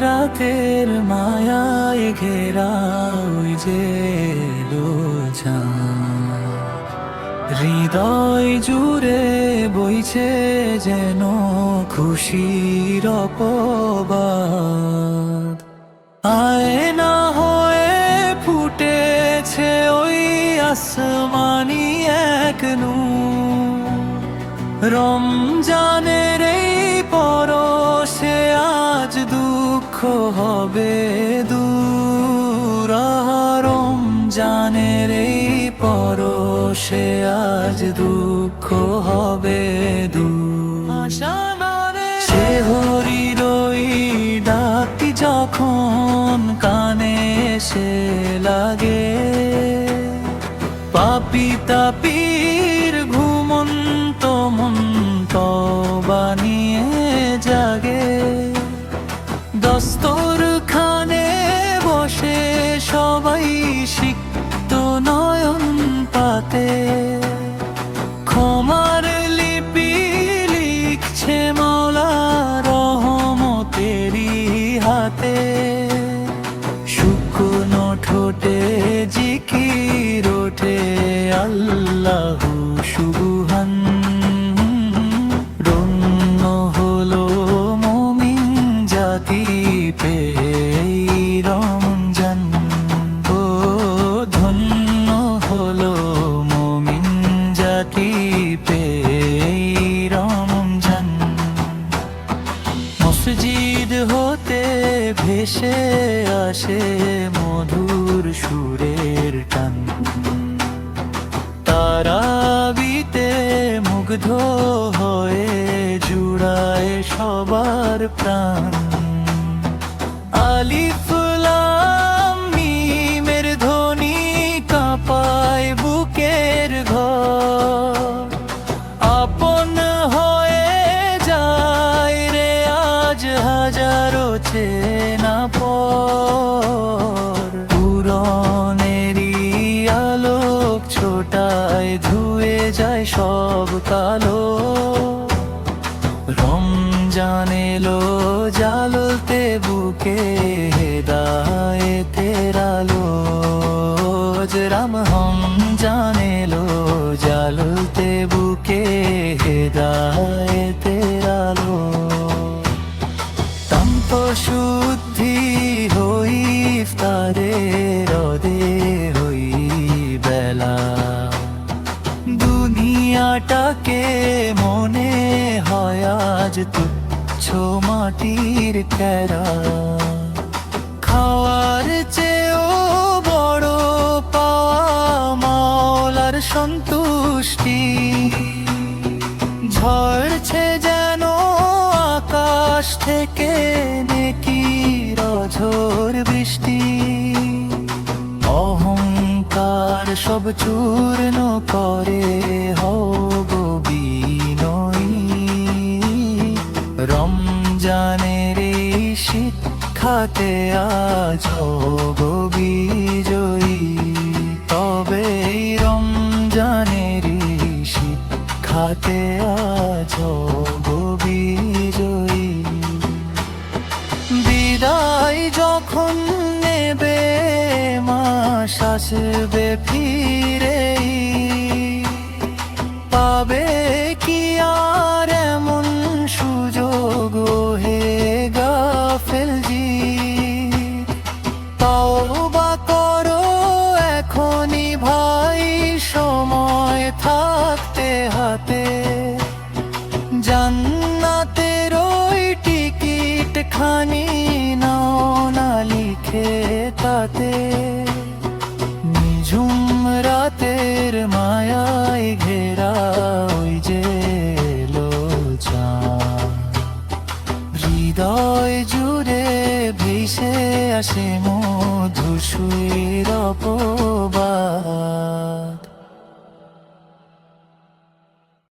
রাতের মায়ায় ঘেরা ওই যে হৃদয় জুড়ে বইছে যেন খুশির অপবাদ। আয়না হয়ে ফুটেছে ওই আসমানি এক নূর, রমজানের এই পরশে আজ দুঃখ হবে দূর। রমজানের এই পরশে আজ দুঃখ হবে দূর। সেহরির ওই ডাকটি যখন কানে এসে লাগে, পাপী তাপীর ঘুমন্ত মন তওবা নিয়ে জাগে। দস্তরখানে বসে সবাই সিক্ত নয়ন পাতে, ক্ষমার লিপি লিখছে মওলা রহমতেরই হাতে। শুকনো ঠোঁটে জিকির ওঠে আল্লাহু সুবহান। ধন্য হলো মুমিন জাতি পেয়ে রমজান। ও ধন্য হলো মুমিন জাতি পেয়ে রমজান। মসজিদ হতে ভেসে আসে মধুর সুরের টান, তারাবিতে মুগ্ধ হয়ে জুড়ায় সবার প্রাণ। আলিফ লাম মিমের ধ্বনি কাঁপায় বুকের ঘর, আপন হয়ে যায় রে আজ হাজারো চেনা পর। পুরনেরই আলোক ছোটায় ধুয়ে যায় সব কালো। রমজান এলো জ্বালতে বুকে হেদায়েতের আলো। রমজান এলো জ্বালতে বুকে হেদায়েতের আলো। তান্ত শুদ্ধি হই ইফতারে রদে হই বেলা। দুনিয়াটাকে মনে হয় আজ তুচ্ছ মাটির প্যারা। খাওয়ার চেয়েও বড় পাওয়া মাওলার সন্তুষ্টি। ঝরছে যেন আকাশ থেকে নেকির অঝোর বৃষ্টি। অহংকার সব চূর্ণ করে হব বিনয়ী। রমজানের এই শিক্ষাতে আজ হব বিজয়ী। তবে রমজানের এই শিক্ষাতে আজ হব বিজয়ী। বিদায় যখন নেবে মাস আসবে ফিরে, পাবে কি আর এমন সুযোগ হে গাফেল জি। তওবা করো এখনই ভাই সময় থাকতে হাতে। জান্নাতের ওই টিকিট খানি নাও না লিখে তাতে। নিঝুম রাতের মায়ায় ঘেরা ওই যে হৃদয় জুড়ে ভেসে আসে মধুসূর অপবাদ।